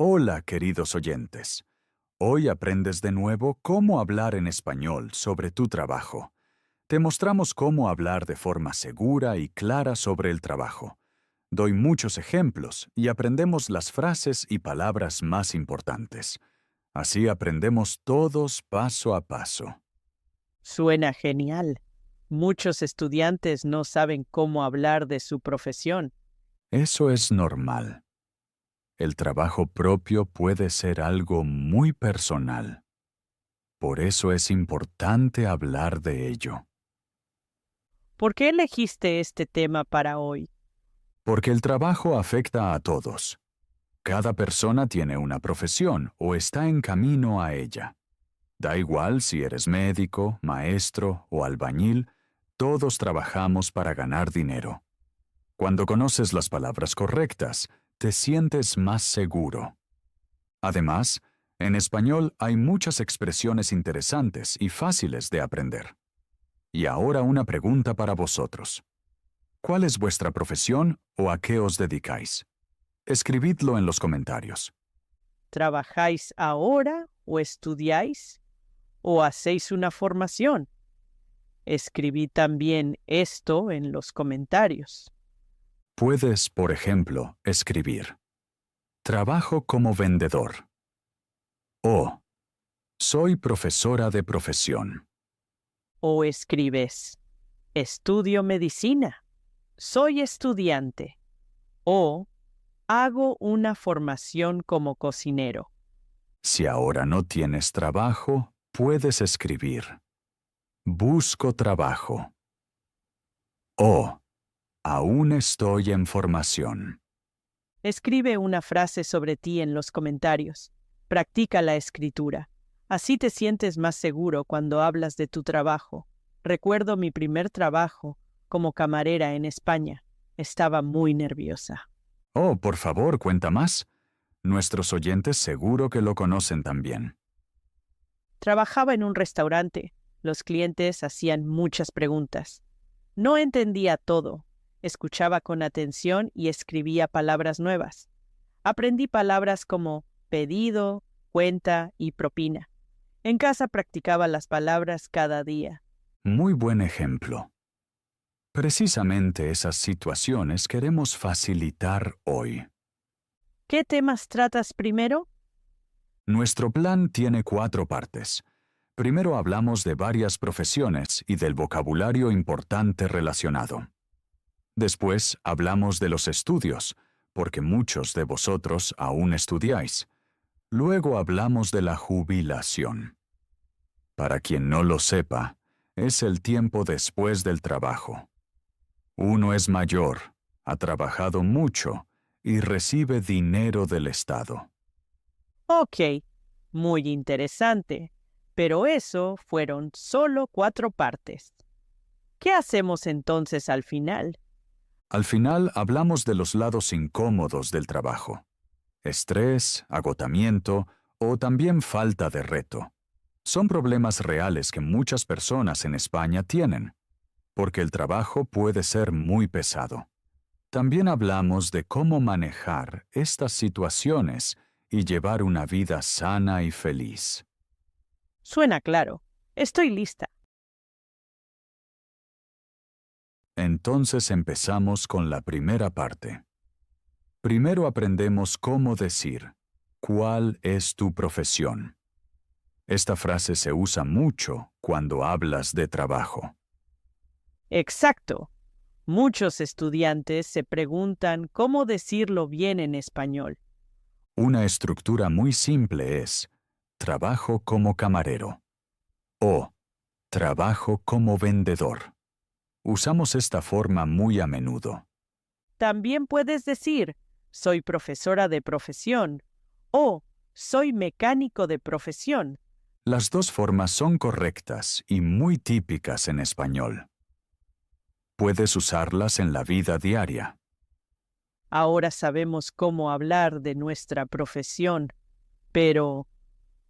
Hola, queridos oyentes. Hoy aprendes de nuevo cómo hablar en español sobre tu trabajo. Te mostramos cómo hablar de forma segura y clara sobre el trabajo. Doy muchos ejemplos y aprendemos las frases y palabras más importantes. Así aprendemos todos paso a paso. Suena genial. Muchos estudiantes no saben cómo hablar de su profesión. Eso es normal. El trabajo propio puede ser algo muy personal. Por eso es importante hablar de ello. ¿Por qué elegiste este tema para hoy? Porque el trabajo afecta a todos. Cada persona tiene una profesión o está en camino a ella. Da igual si eres médico, maestro o albañil, todos trabajamos para ganar dinero. Cuando conoces las palabras correctas, te sientes más seguro. Además, en español hay muchas expresiones interesantes y fáciles de aprender. Y ahora una pregunta para vosotros. ¿Cuál es vuestra profesión o a qué os dedicáis? Escribidlo en los comentarios. ¿Trabajáis ahora o estudiáis o hacéis una formación? Escribí también esto en los comentarios. Puedes, por ejemplo, escribir: trabajo como vendedor. O soy profesora de profesión. O escribes, estudio medicina, soy estudiante. O hago una formación como cocinero. Si ahora no tienes trabajo, puedes escribir: busco trabajo. O aún estoy en formación. Escribe una frase sobre ti en los comentarios. Practica la escritura. Así te sientes más seguro cuando hablas de tu trabajo. Recuerdo mi primer trabajo como camarera en España. Estaba muy nerviosa. Oh, por favor, cuenta más. Nuestros oyentes seguro que lo conocen también. Trabajaba en un restaurante. Los clientes hacían muchas preguntas. No entendía todo. Escuchaba con atención y escribía palabras nuevas. Aprendí palabras como pedido, cuenta y propina. En casa practicaba las palabras cada día. Muy buen ejemplo. Precisamente esas situaciones queremos facilitar hoy. ¿Qué temas tratas primero? Nuestro plan tiene 4 partes. Primero hablamos de varias profesiones y del vocabulario importante relacionado. Después hablamos de los estudios, porque muchos de vosotros aún estudiáis. Luego hablamos de la jubilación. Para quien no lo sepa, es el tiempo después del trabajo. Uno es mayor, ha trabajado mucho y recibe dinero del Estado. Ok, muy interesante. Pero eso fueron solo 4 partes. ¿Qué hacemos entonces al final? Al final hablamos de los lados incómodos del trabajo: estrés, agotamiento o también falta de reto. Son problemas reales que muchas personas en España tienen, porque el trabajo puede ser muy pesado. También hablamos de cómo manejar estas situaciones y llevar una vida sana y feliz. Suena claro. Estoy lista. Entonces empezamos con la primera parte. Primero aprendemos cómo decir: ¿cuál es tu profesión? Esta frase se usa mucho cuando hablas de trabajo. Exacto. Muchos estudiantes se preguntan cómo decirlo bien en español. Una estructura muy simple es: trabajo como camarero o trabajo como vendedor. Usamos esta forma muy a menudo. También puedes decir, soy profesora de profesión o soy mecánico de profesión. Las dos formas son correctas y muy típicas en español. Puedes usarlas en la vida diaria. Ahora sabemos cómo hablar de nuestra profesión, pero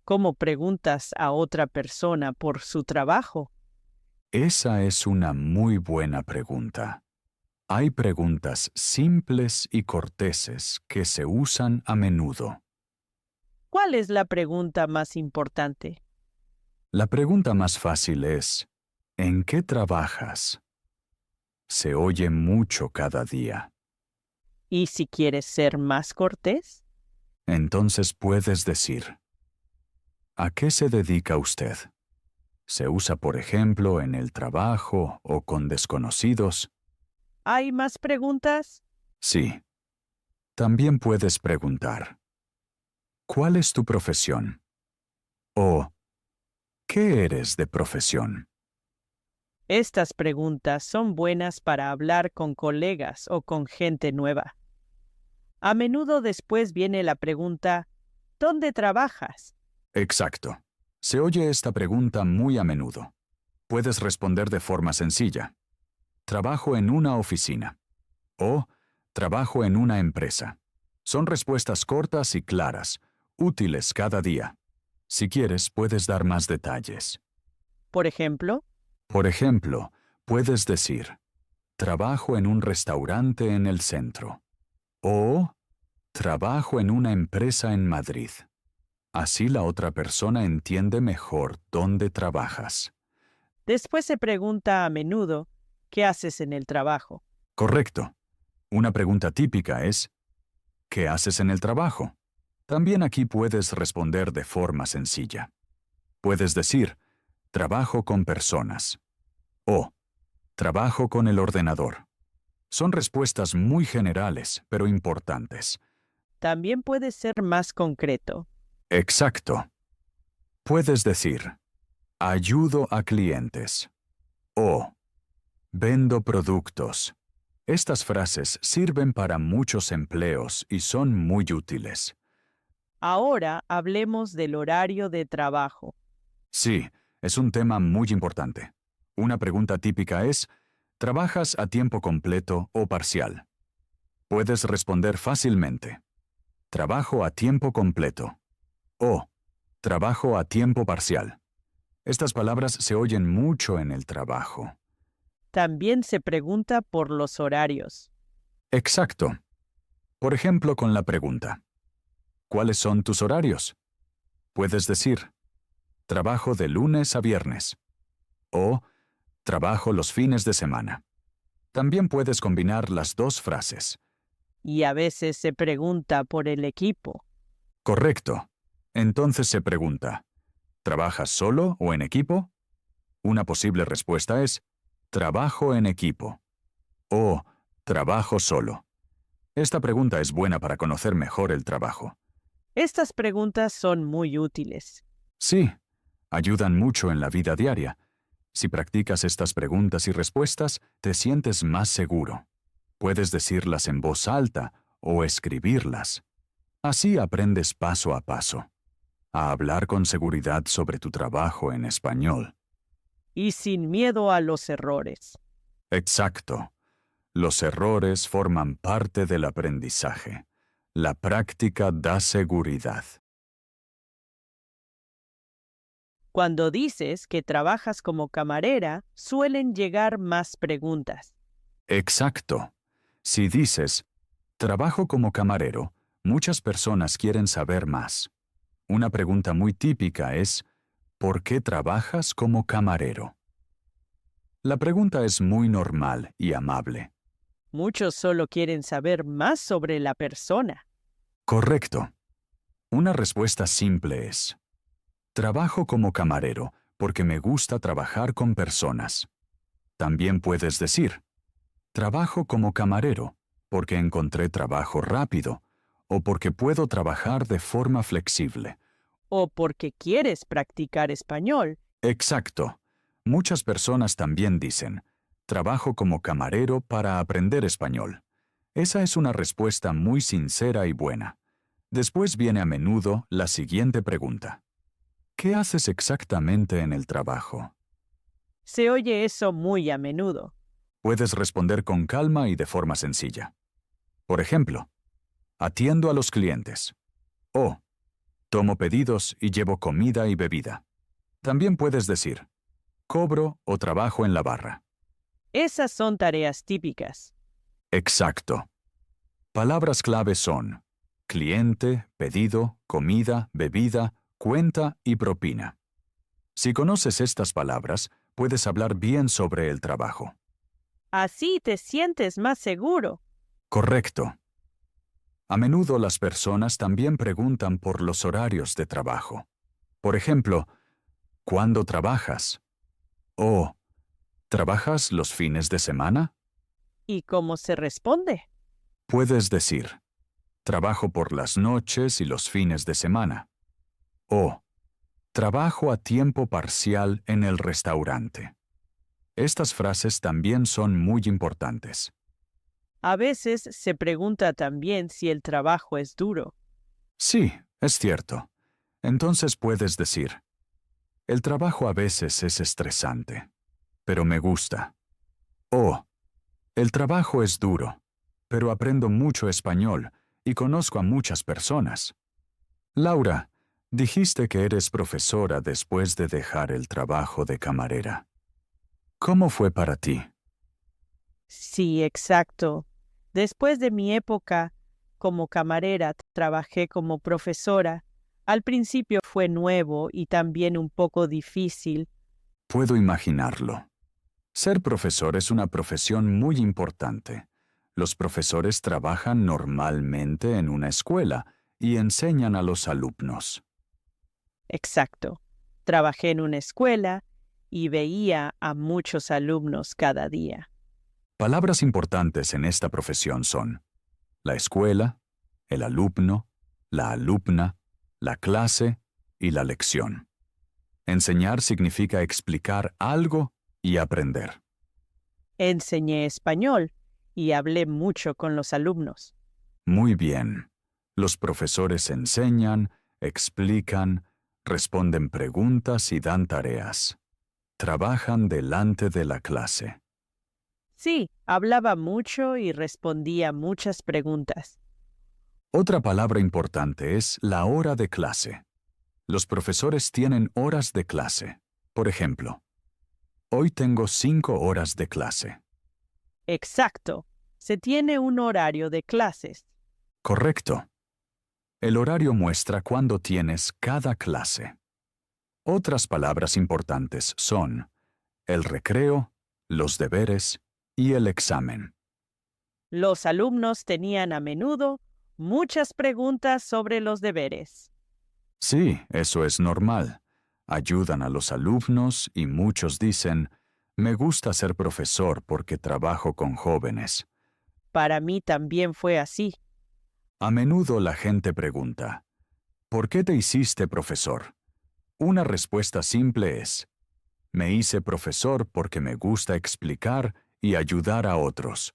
¿cómo preguntas a otra persona por su trabajo? Esa es una muy buena pregunta. Hay preguntas simples y corteses que se usan a menudo. ¿Cuál es la pregunta más importante? La pregunta más fácil es, ¿en qué trabajas? Se oye mucho cada día. Y si quieres ser más cortés, Entonces puedes decir, ¿a qué se dedica usted? Se usa, por ejemplo, en el trabajo o con desconocidos. ¿hay más preguntas? Sí. También puedes preguntar, ¿cuál es tu profesión? O, ¿qué eres de profesión? Estas preguntas son buenas para hablar con colegas o con gente nueva. A menudo después viene la pregunta, ¿dónde trabajas? Exacto. Se oye esta pregunta muy a menudo. Puedes responder de forma sencilla. Trabajo en una oficina. O, trabajo en una empresa. Son respuestas cortas y claras, útiles cada día. Si quieres, puedes dar más detalles. Por ejemplo, Por ejemplo, puedes decir, trabajo en un restaurante en el centro. O, trabajo en una empresa en Madrid. Así la otra persona entiende mejor dónde trabajas. después se pregunta a menudo, ¿qué haces en el trabajo? Correcto. Una pregunta típica es, ¿qué haces en el trabajo? También aquí puedes responder de forma sencilla. Puedes decir, trabajo con personas. O, trabajo con el ordenador. Son respuestas muy generales, pero importantes. También puede ser más concreto. Exacto. Puedes decir, ayudo a clientes. O, vendo productos. Estas frases sirven para muchos empleos y son muy útiles. Ahora hablemos del horario de trabajo. Sí, es un tema muy importante. Una pregunta típica es, ¿trabajas a tiempo completo o parcial? Puedes responder fácilmente. Trabajo a tiempo completo. O, trabajo a tiempo parcial. Estas palabras se oyen mucho en el trabajo. También se pregunta por los horarios. Exacto. Por ejemplo, con la pregunta, ¿cuáles son tus horarios? Puedes decir, trabajo de lunes a viernes. O, trabajo los fines de semana. También puedes combinar las dos frases. Y a veces se pregunta por el equipo. Correcto. Entonces se pregunta, ¿trabajas solo o en equipo? Una posible respuesta es, trabajo en equipo. O, trabajo solo. Esta pregunta es buena para conocer mejor el trabajo. Estas preguntas son muy útiles. Sí, ayudan mucho en la vida diaria. Si practicas estas preguntas y respuestas, te sientes más seguro. Puedes decirlas en voz alta o escribirlas. Así aprendes paso a paso a hablar con seguridad sobre tu trabajo en español. Y sin miedo a los errores. Exacto. Los errores forman parte del aprendizaje. La práctica da seguridad. Cuando dices que trabajas como camarera, suelen llegar más preguntas. Exacto. Si dices, trabajo como camarero, muchas personas quieren saber más. Una pregunta muy típica es, ¿por qué trabajas como camarero? La pregunta es muy normal y amable. Muchos solo quieren saber más sobre la persona. Correcto. Una respuesta simple es, trabajo como camarero porque me gusta trabajar con personas. También puedes decir, trabajo como camarero porque encontré trabajo rápido o porque puedo trabajar de forma flexible. O porque quieres practicar español. Exacto. Muchas personas también dicen, trabajo como camarero para aprender español. Esa es una respuesta muy sincera y buena. Después viene a menudo la siguiente pregunta. ¿Qué haces exactamente en el trabajo? Se oye eso muy a menudo. Puedes responder con calma y de forma sencilla. Por ejemplo, atiendo a los clientes. O, tomo pedidos y llevo comida y bebida. También puedes decir, cobro o trabajo en la barra. Esas son tareas típicas. Exacto. Palabras clave son cliente, pedido, comida, bebida, cuenta y propina. Si conoces estas palabras, puedes hablar bien sobre el trabajo. Así te sientes más seguro. Correcto. A menudo las personas también preguntan por los horarios de trabajo. Por ejemplo, ¿cuándo trabajas? O, ¿trabajas los fines de semana? ¿Y cómo se responde? Puedes decir, trabajo por las noches y los fines de semana. O, trabajo a tiempo parcial en el restaurante. Estas frases también son muy importantes. A veces se pregunta también si el trabajo es duro. Sí, es cierto. Entonces puedes decir, el trabajo a veces es estresante, pero me gusta. O, el trabajo es duro, pero aprendo mucho español y conozco a muchas personas. Laura, dijiste que eres profesora después de dejar el trabajo de camarera. ¿Cómo fue para ti? Sí, exacto. Después de mi época como camarera, trabajé como profesora. Al principio fue nuevo y también un poco difícil. Puedo imaginarlo. Ser profesor es una profesión muy importante. Los profesores trabajan normalmente en una escuela y enseñan a los alumnos. Exacto. Trabajé en una escuela y veía a muchos alumnos cada día. Palabras importantes en esta profesión son la escuela, el alumno, la alumna, la clase y la lección. Enseñar significa explicar algo y aprender. Enseñé español y hablé mucho con los alumnos. Muy bien. Los profesores enseñan, explican, responden preguntas y dan tareas. Trabajan delante de la clase. Sí, hablaba mucho y respondía muchas preguntas. Otra palabra importante es la hora de clase. Los profesores tienen horas de clase. Por ejemplo, hoy tengo 5 horas de clase. Exacto. Se tiene un horario de clases. Correcto. El horario muestra cuándo tienes cada clase. Otras palabras importantes son el recreo, los deberes y el examen. Los alumnos tenían a menudo muchas preguntas sobre los deberes. Sí, eso es normal. Ayudan a los alumnos y muchos dicen, me gusta ser profesor porque trabajo con jóvenes. Para mí también fue así. A menudo la gente pregunta, ¿por qué te hiciste profesor? Una respuesta simple es, me hice profesor porque me gusta explicar y ayudar a otros.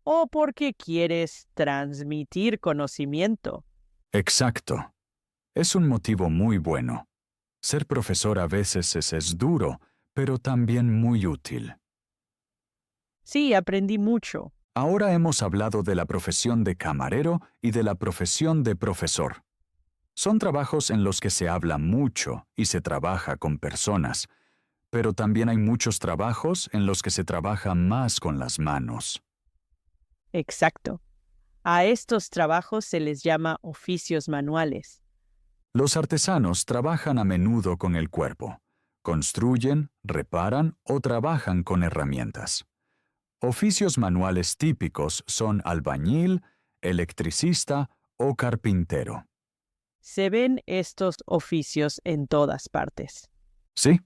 O porque quieres transmitir conocimiento. Exacto. Es un motivo muy bueno. Ser profesor a veces es duro, pero también muy útil. Sí, aprendí mucho. Ahora hemos hablado de la profesión de camarero y de la profesión de profesor. Son trabajos en los que se habla mucho y se trabaja con personas, pero también hay muchos trabajos en los que se trabaja más con las manos. Exacto. A estos trabajos se les llama oficios manuales. Los artesanos trabajan a menudo con el cuerpo. Construyen, reparan o trabajan con herramientas. Oficios manuales típicos son albañil, electricista o carpintero. Se ven estos oficios en todas partes. Sí,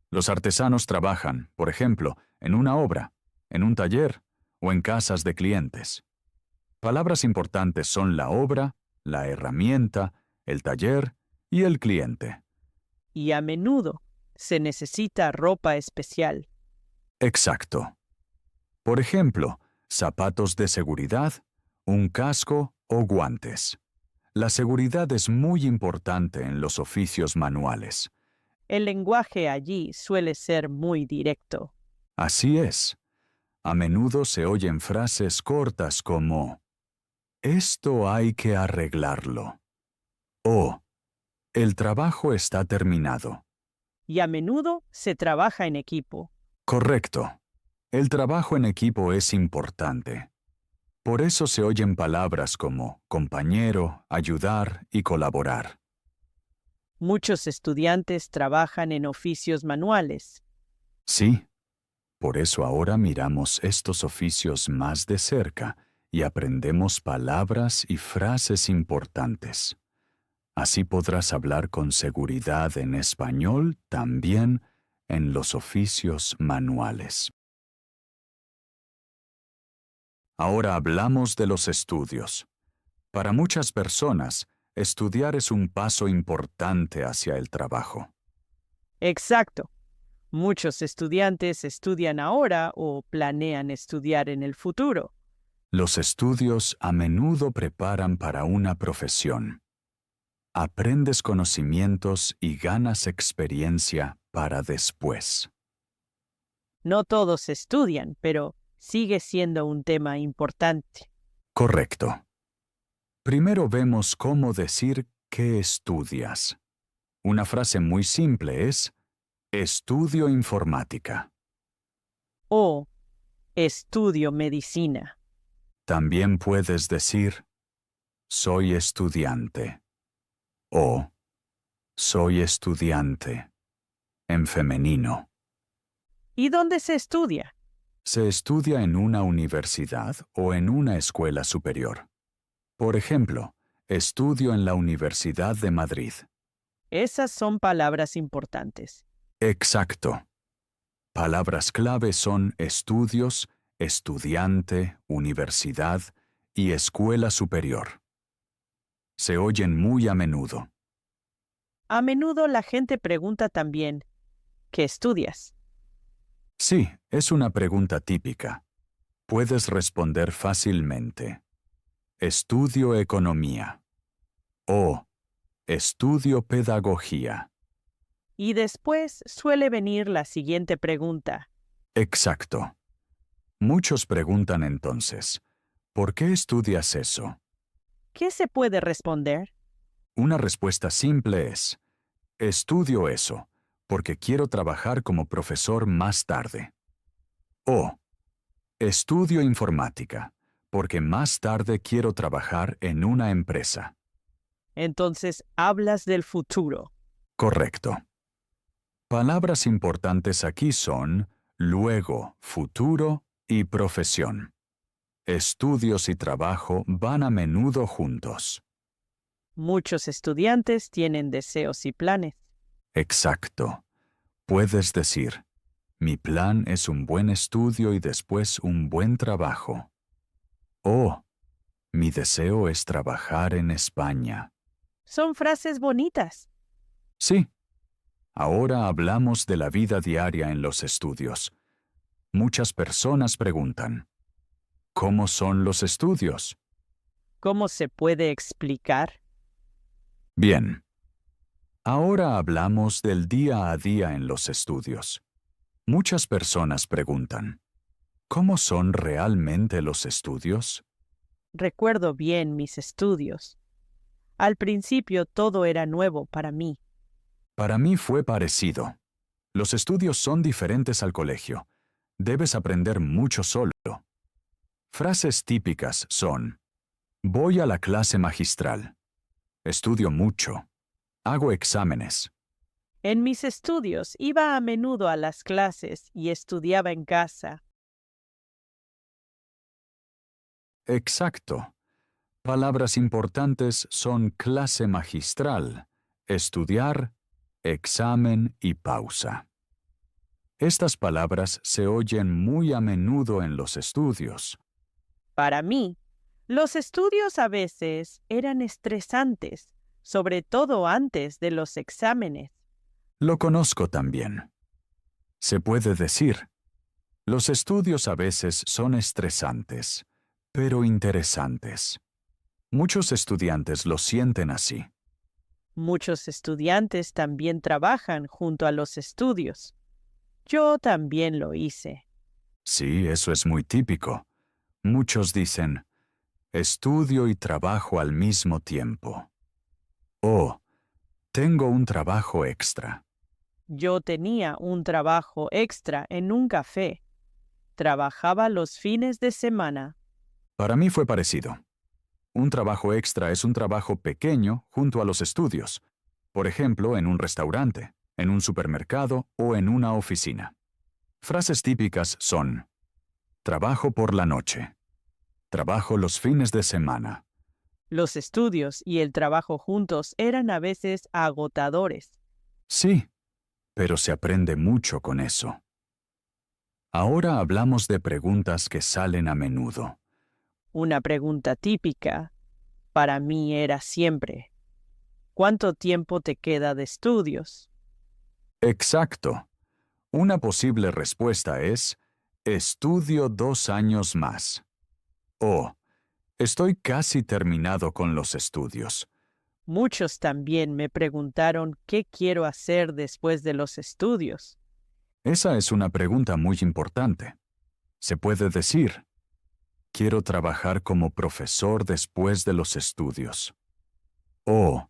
los artesanos trabajan, por ejemplo, en una obra, en un taller o en casas de clientes. Palabras importantes son la obra, la herramienta, el taller y el cliente. Y a menudo se necesita ropa especial. Exacto. Por ejemplo, zapatos de seguridad, un casco o guantes. La seguridad es muy importante en los oficios manuales. El lenguaje allí suele ser muy directo. Así es. A menudo se oyen frases cortas como esto hay que arreglarlo o el trabajo está terminado. Y a menudo se trabaja en equipo. Correcto. El trabajo en equipo es importante. Por eso se oyen palabras como compañero, ayudar y colaborar. Muchos estudiantes trabajan en oficios manuales. Sí, por eso ahora miramos estos oficios más de cerca y aprendemos palabras y frases importantes. Así podrás hablar con seguridad en español también en los oficios manuales. Ahora hablamos de los estudios. Para muchas personas, estudiar es un paso importante hacia el trabajo. Exacto. Muchos estudiantes estudian ahora o planean estudiar en el futuro. Los estudios a menudo preparan para una profesión. Aprendes conocimientos y ganas experiencia para después. No todos estudian, pero sigue siendo un tema importante. Correcto. Primero vemos cómo decir qué estudias. Una frase muy simple es: estudio informática. O estudio medicina. También puedes decir: soy estudiante. O soy estudiante, en femenino. ¿Y dónde se estudia? Se estudia en una universidad o en una escuela superior. Por ejemplo, estudio en la Universidad de Madrid. Esas son palabras importantes. Exacto. Palabras clave son estudios, estudiante, universidad y escuela superior. Se oyen muy a menudo. A menudo la gente pregunta también, ¿qué estudias? Sí, es una pregunta típica. Puedes responder fácilmente: estudio economía. O estudio pedagogía. Y después suele venir la siguiente pregunta. Exacto. Muchos preguntan entonces: ¿por qué estudias eso? ¿Qué se puede responder? Una respuesta simple es: estudio eso porque quiero trabajar como profesor más tarde. O estudio informática porque más tarde quiero trabajar en una empresa. Entonces hablas del futuro. Correcto. Palabras importantes aquí son luego, futuro y profesión. Estudios y trabajo van a menudo juntos. Muchos estudiantes tienen deseos y planes. Exacto. Puedes decir: mi plan es un buen estudio y después un buen trabajo. O mi deseo es trabajar en España. Son frases bonitas. Sí. Ahora hablamos de la vida diaria en los estudios. Muchas personas preguntan: ¿cómo son los estudios? ¿Cómo se puede explicar? Bien. Ahora hablamos del día a día en los estudios. Muchas personas preguntan: ¿cómo son realmente los estudios? Recuerdo bien mis estudios. Al principio todo era nuevo para mí. Para mí fue parecido. Los estudios son diferentes al colegio. Debes aprender mucho solo. Frases típicas son: voy a la clase magistral. Estudio mucho. Hago exámenes. En mis estudios iba a menudo a las clases y estudiaba en casa. Exacto. Palabras importantes son clase magistral, estudiar, examen y pausa. Estas palabras se oyen muy a menudo en los estudios. Para mí, los estudios a veces eran estresantes, sobre todo antes de los exámenes. Lo conozco también. Se puede decir: los estudios a veces son estresantes, pero interesantes. Muchos estudiantes lo sienten así. Muchos estudiantes también trabajan junto a los estudios. Yo también lo hice. Sí, eso es muy típico. Muchos dicen: estudio y trabajo al mismo tiempo. O tengo un trabajo extra. Yo tenía un trabajo extra en un café. Trabajaba los fines de semana. Para mí fue parecido. Un trabajo extra es un trabajo pequeño junto a los estudios, por ejemplo, en un restaurante, en un supermercado o en una oficina. Frases típicas son: trabajo por la noche, trabajo los fines de semana. Los estudios y el trabajo juntos eran a veces agotadores. Sí, pero se aprende mucho con eso. Ahora hablamos de preguntas que salen a menudo. Una pregunta típica para mí era siempre: ¿cuánto tiempo te queda de estudios? Exacto. Una posible respuesta es: estudio 2 años más. O: estoy casi terminado con los estudios. Muchos también me preguntaron qué quiero hacer después de los estudios. Esa es una pregunta muy importante. Se puede decir: quiero trabajar como profesor después de los estudios. O: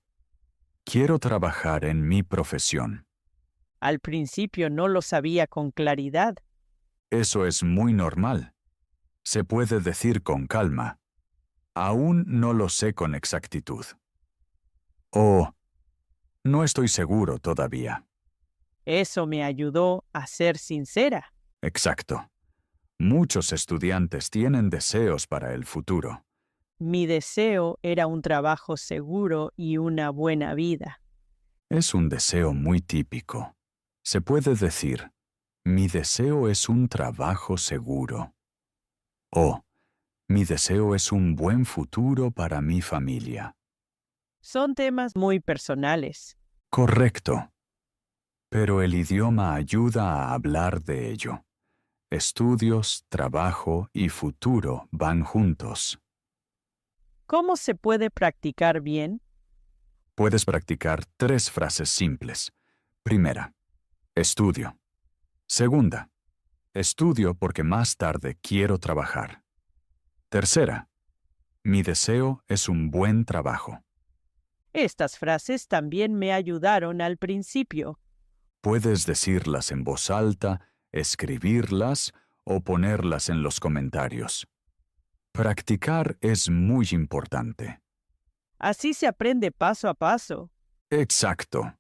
quiero trabajar en mi profesión. Al principio no lo sabía con claridad. Eso es muy normal. Se puede decir con calma: aún no lo sé con exactitud. O: no estoy seguro todavía. Eso me ayudó a ser sincera. Exacto. Muchos estudiantes tienen deseos para el futuro. Mi deseo era un trabajo seguro y una buena vida. Es un deseo muy típico. Se puede decir: mi deseo es un trabajo seguro. O: mi deseo es un buen futuro para mi familia. Son temas muy personales. Correcto. Pero el idioma ayuda a hablar de ello. Estudios, trabajo y futuro van juntos. ¿Cómo se puede practicar bien? Puedes practicar 3 frases simples. Primera: estudio. Segunda: estudio porque más tarde quiero trabajar. Tercera: mi deseo es un buen trabajo. Estas frases también me ayudaron al principio. Puedes decirlas en voz alta, escribirlas o ponerlas en los comentarios. Practicar es muy importante. Así se aprende paso a paso. Exacto.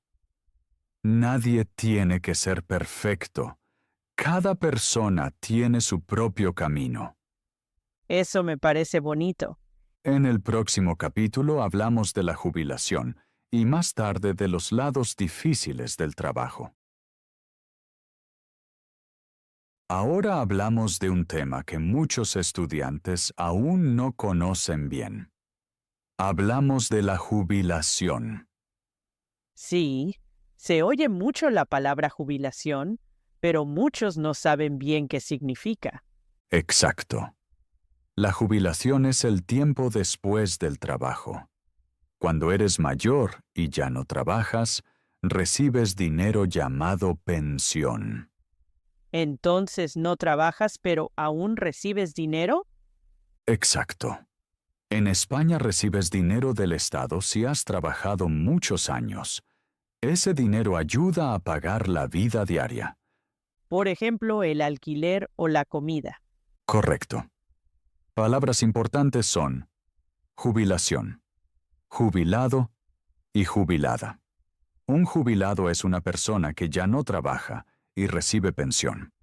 Nadie tiene que ser perfecto. Cada persona tiene su propio camino. Eso me parece bonito. En el próximo capítulo hablamos de la jubilación y más tarde de los lados difíciles del trabajo. Ahora hablamos de un tema que muchos estudiantes aún no conocen bien. Hablamos de la jubilación. Sí, se oye mucho la palabra jubilación, pero muchos no saben bien qué significa. Exacto. La jubilación es el tiempo después del trabajo. Cuando eres mayor y ya no trabajas, recibes dinero llamado pensión. Entonces no trabajas, pero aún recibes dinero. Exacto. En España recibes dinero del Estado si has trabajado muchos años. Ese dinero ayuda a pagar la vida diaria. Por ejemplo, el alquiler o la comida. Correcto. Palabras importantes son jubilación, jubilado y jubilada. Un jubilado es una persona que ya no trabaja y recibe pensión.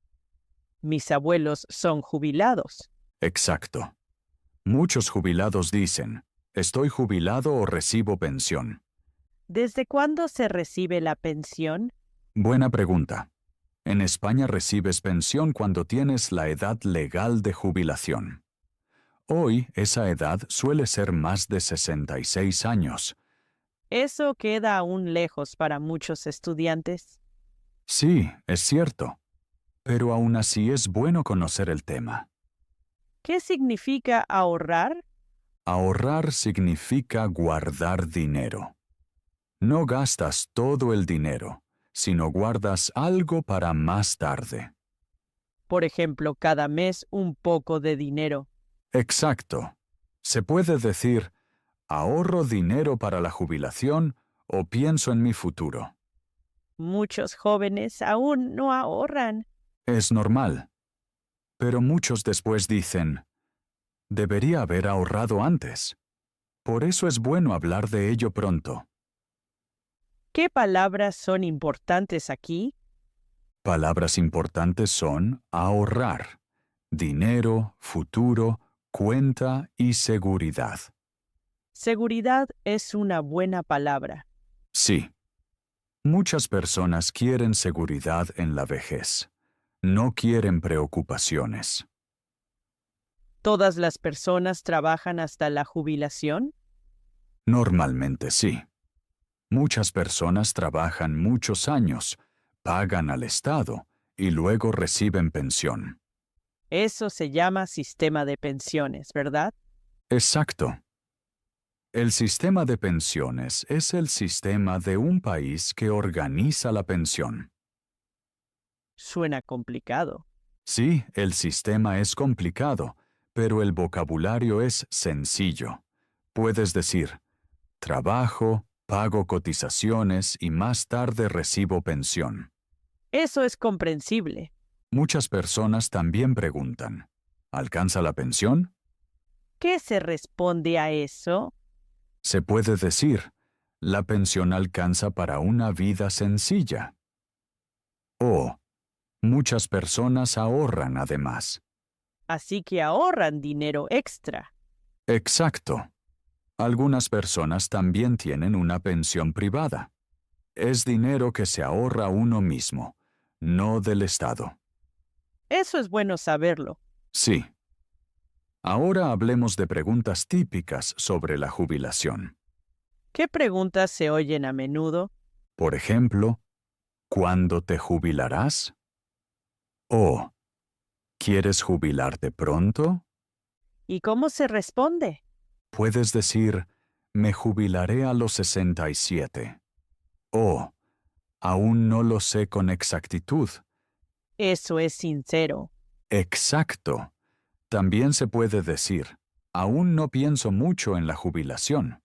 Mis abuelos son jubilados. Exacto. Muchos jubilados dicen: estoy jubilado o recibo pensión. ¿Desde cuándo se recibe la pensión? Buena pregunta. En España recibes pensión cuando tienes la edad legal de jubilación. Hoy esa edad suele ser más de 66 años. Eso queda aún lejos para muchos estudiantes. Sí, es cierto. Pero aún así es bueno conocer el tema. ¿Qué significa ahorrar? Ahorrar significa guardar dinero. No gastas todo el dinero, sino guardas algo para más tarde. Por ejemplo, cada mes un poco de dinero. Exacto. Se puede decir: ahorro dinero para la jubilación o pienso en mi futuro. Muchos jóvenes aún no ahorran. Es normal. Pero muchos después dicen: Debería haber ahorrado antes. Por eso es bueno hablar de ello pronto. ¿Qué palabras son importantes aquí? Palabras importantes son ahorrar, dinero, futuro, cuenta y seguridad. Seguridad es una buena palabra. Sí, muchas personas quieren seguridad en la vejez. No quieren preocupaciones. ¿Todas las personas trabajan hasta la jubilación? Normalmente sí. Muchas personas trabajan muchos años, pagan al Estado y luego reciben pensión. Eso se llama sistema de pensiones, ¿verdad? Exacto. El sistema de pensiones es el sistema de un país que organiza la pensión. Suena complicado. Sí, el sistema es complicado, pero el vocabulario es sencillo. Puedes decir, trabajo, pago cotizaciones y más tarde recibo pensión. Eso es comprensible. Muchas personas también preguntan, ¿alcanza la pensión? ¿Qué se responde a eso? Se puede decir, la pensión alcanza para una vida sencilla. O, muchas personas ahorran además. Así que ahorran dinero extra. Exacto. Algunas personas también tienen una pensión privada. Es dinero que se ahorra uno mismo, no del Estado. Eso es bueno saberlo. Sí. Ahora hablemos de preguntas típicas sobre la jubilación. ¿Qué preguntas se oyen a menudo? Por ejemplo, ¿cuándo te jubilarás? O, ¿quieres jubilarte pronto? ¿Y cómo se responde? Puedes decir, me jubilaré a los 67. O, aún no lo sé con exactitud. Eso es sincero. Exacto. También se puede decir, aún no pienso mucho en la jubilación.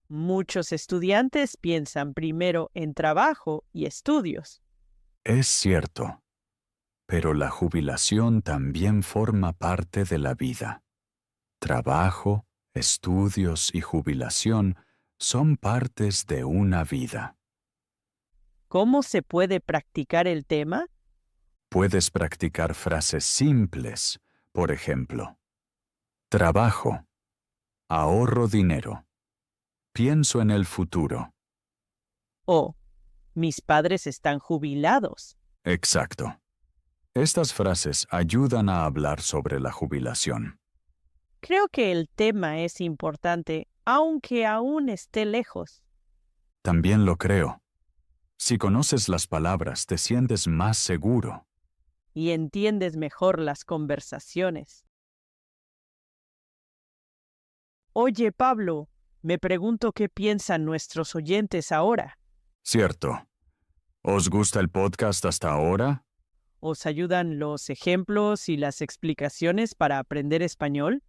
Muchos estudiantes piensan primero en trabajo y estudios. Es cierto, pero la jubilación también forma parte de la vida. Trabajo, estudios y jubilación son partes de una vida. ¿Cómo se puede practicar el tema? Puedes practicar frases simples, por ejemplo, trabajo, ahorro dinero, pienso en el futuro. O, mis padres están jubilados. Exacto. Estas frases ayudan a hablar sobre la jubilación. Creo que el tema es importante, aunque aún esté lejos. También lo creo. Si conoces las palabras, te sientes más seguro. Y entiendes mejor las conversaciones. Oye, Pablo, me pregunto qué piensan nuestros oyentes ahora. Cierto. ¿Os gusta el podcast hasta ahora? ¿Os ayudan los ejemplos y las explicaciones para aprender español?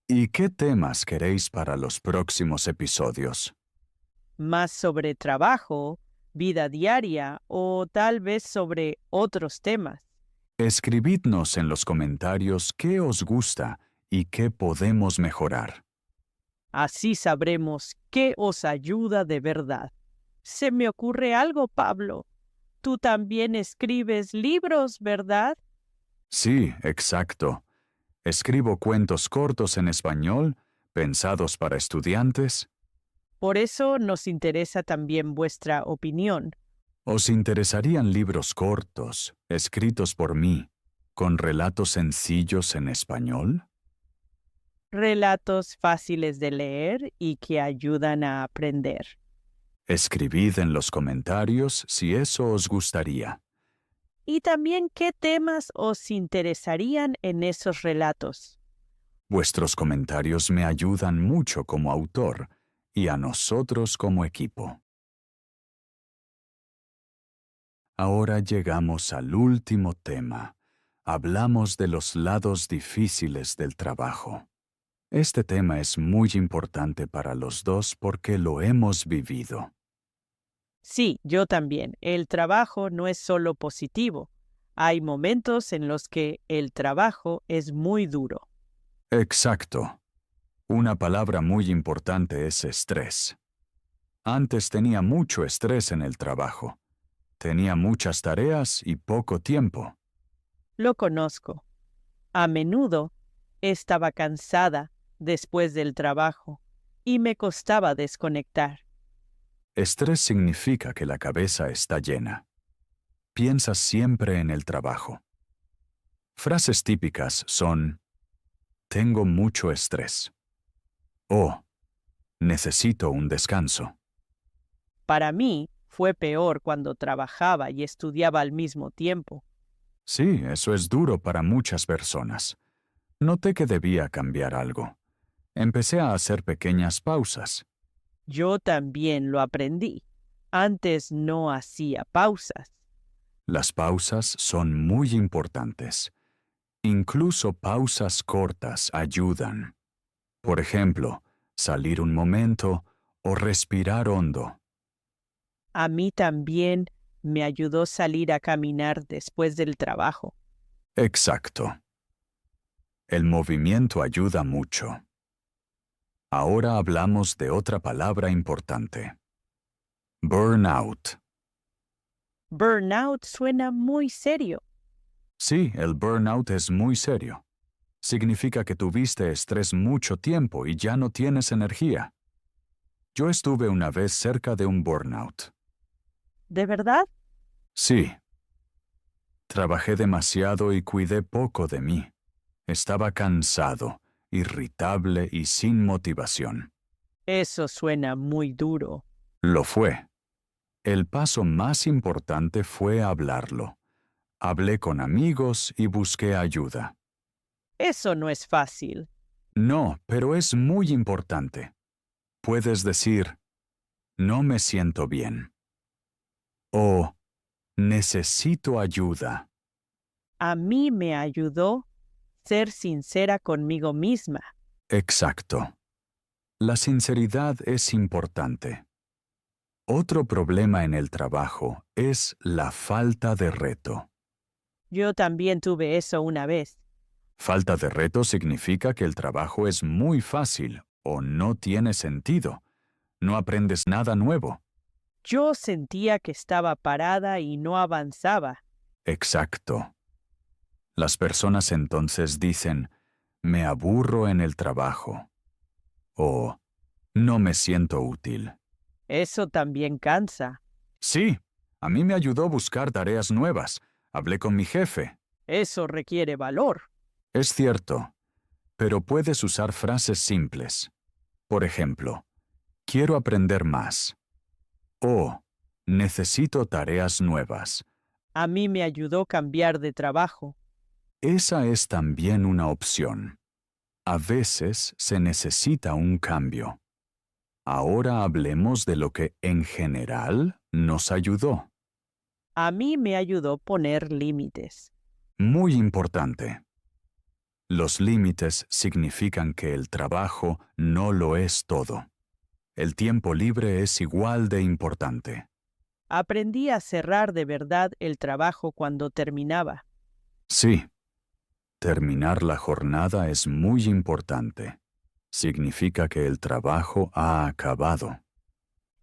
¿Y qué temas queréis para los próximos episodios? ¿Más sobre trabajo, vida diaria o tal vez sobre otros temas? Escribidnos en los comentarios qué os gusta y qué podemos mejorar. Así sabremos qué os ayuda de verdad. Se me ocurre algo, Pablo. Tú también escribes libros, ¿verdad? Sí, exacto. Escribo cuentos cortos en español, pensados para estudiantes. Por eso nos interesa también vuestra opinión. ¿Os interesarían libros cortos, escritos por mí, con relatos sencillos en español? Relatos fáciles de leer y que ayudan a aprender. Escribid en los comentarios si eso os gustaría. Y también qué temas os interesarían en esos relatos. Vuestros comentarios me ayudan mucho como autor y a nosotros como equipo. Ahora llegamos al último tema. Hablamos de los lados difíciles del trabajo. Este tema es muy importante para los dos porque lo hemos vivido. Sí, yo también. El trabajo no es solo positivo. Hay momentos en los que el trabajo es muy duro. Exacto. Una palabra muy importante es estrés. Antes tenía mucho estrés en el trabajo. Tenía muchas tareas y poco tiempo. Lo conozco. A menudo estaba cansada después del trabajo y me costaba desconectar. Estrés significa que la cabeza está llena. Piensas siempre en el trabajo. Frases típicas son: tengo mucho estrés. O necesito un descanso. Para mí fue peor cuando trabajaba y estudiaba al mismo tiempo. Sí, eso es duro para muchas personas. Noté que debía cambiar algo. Empecé a hacer pequeñas pausas. Yo también lo aprendí. Antes no hacía pausas. Las pausas son muy importantes. Incluso pausas cortas ayudan. Por ejemplo, salir un momento o respirar hondo. A mí también me ayudó salir a caminar después del trabajo. Exacto. El movimiento ayuda mucho. Ahora hablamos de otra palabra importante. Burnout. Burnout suena muy serio. Sí, el burnout es muy serio. Significa que tuviste estrés mucho tiempo y ya no tienes energía. Yo estuve una vez cerca de un burnout. ¿De verdad? Sí. Trabajé demasiado y cuidé poco de mí. Estaba cansado, irritable y sin motivación. Eso suena muy duro. Lo fue. El paso más importante fue hablarlo. Hablé con amigos y busqué ayuda. Eso no es fácil. No, pero es muy importante. Puedes decir: no me siento bien. O necesito ayuda. A mí me ayudó ser sincera conmigo misma. Exacto. La sinceridad es importante. Otro problema en el trabajo es la falta de reto. Yo también tuve eso una vez. Falta de reto significa que el trabajo es muy fácil o no tiene sentido. No aprendes nada nuevo. Yo sentía que estaba parada y no avanzaba. Exacto. Las personas entonces dicen: me aburro en el trabajo. O no me siento útil. Eso también cansa. Sí, a mí me ayudó a buscar tareas nuevas. Hablé con mi jefe. Eso requiere valor. Es cierto, pero puedes usar frases simples. Por ejemplo, quiero aprender más. O necesito tareas nuevas. A mí me ayudó cambiar de trabajo. Esa es también una opción. A veces se necesita un cambio. Ahora hablemos de lo que en general nos ayudó. A mí me ayudó poner límites. Muy importante. Los límites significan que el trabajo no lo es todo. El tiempo libre es igual de importante. Aprendí a cerrar de verdad el trabajo cuando terminaba. Sí, terminar la jornada es muy importante. Significa que el trabajo ha acabado.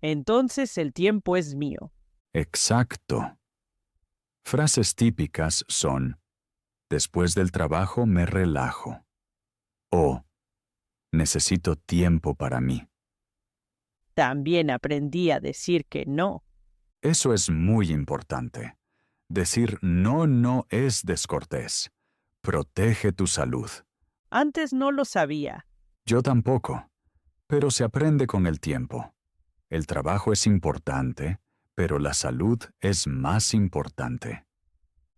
Entonces el tiempo es mío. Exacto. Frases típicas son: después del trabajo me relajo. O necesito tiempo para mí. También aprendí a decir que no. Eso es muy importante. Decir no no es descortés. Protege tu salud. Antes no lo sabía. Yo tampoco, pero se aprende con el tiempo. El trabajo es importante, pero la salud es más importante.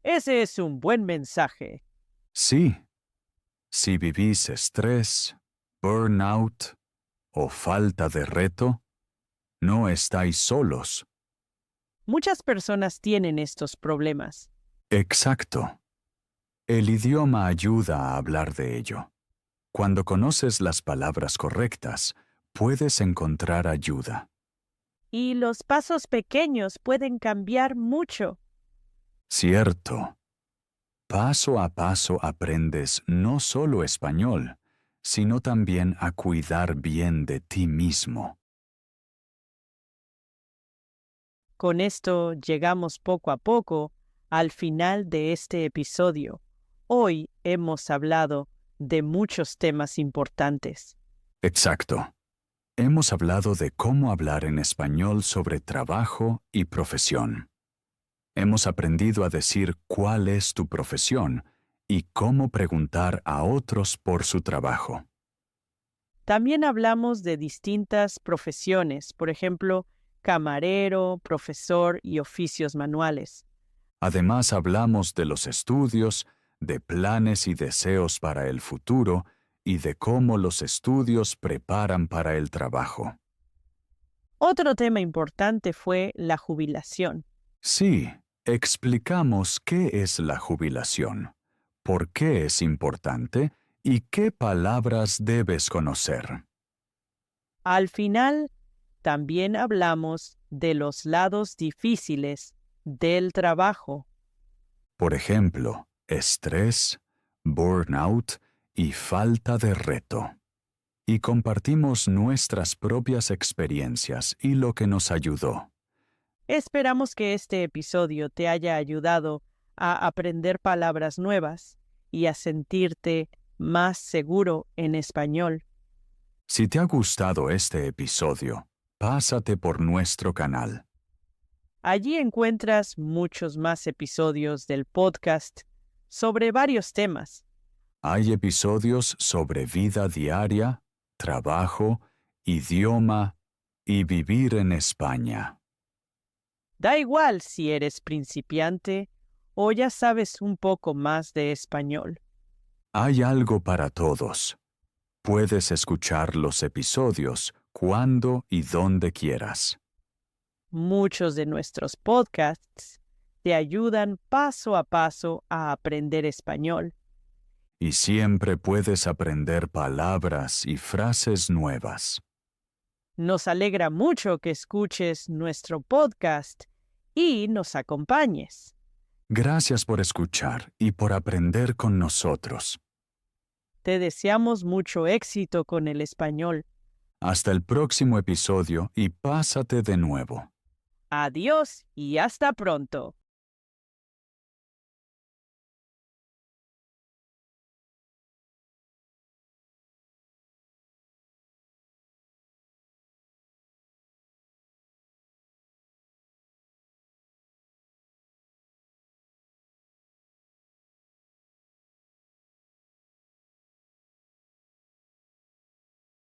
Ese es un buen mensaje. Sí, si vivís estrés, burnout o falta de reto, no estáis solos. Muchas personas tienen estos problemas. Exacto. El idioma ayuda a hablar de ello. Cuando conoces las palabras correctas, puedes encontrar ayuda. Y los pasos pequeños pueden cambiar mucho. Cierto. Paso a paso aprendes no solo español, sino también a cuidar bien de ti mismo. Con esto llegamos poco a poco al final de este episodio. Hoy hemos hablado de muchos temas importantes. Exacto. Hemos hablado de cómo hablar en español sobre trabajo y profesión. Hemos aprendido a decir cuál es tu profesión y cómo preguntar a otros por su trabajo. También hablamos de distintas profesiones, por ejemplo, camarero, profesor y oficios manuales. Además, hablamos de los estudios, de planes y deseos para el futuro y de cómo los estudios preparan para el trabajo. Otro tema importante fue la jubilación. Sí, explicamos qué es la jubilación, por qué es importante y qué palabras debes conocer. Al final, también hablamos de los lados difíciles del trabajo. Por ejemplo, estrés, burnout y falta de reto. Y compartimos nuestras propias experiencias y lo que nos ayudó. Esperamos que este episodio te haya ayudado a aprender palabras nuevas y a sentirte más seguro en español. Si te ha gustado este episodio, pásate por nuestro canal. Allí encuentras muchos más episodios del podcast sobre varios temas. Hay episodios sobre vida diaria, trabajo, idioma y vivir en España. Da igual si eres principiante o ya sabes un poco más de español. Hay algo para todos. Puedes escuchar los episodios cuando y donde quieras. Muchos de nuestros podcasts te ayudan paso a paso a aprender español. Y siempre puedes aprender palabras y frases nuevas. Nos alegra mucho que escuches nuestro podcast y nos acompañes. Gracias por escuchar y por aprender con nosotros. Te deseamos mucho éxito con el español. Hasta el próximo episodio y pásate de nuevo. Adiós y hasta pronto.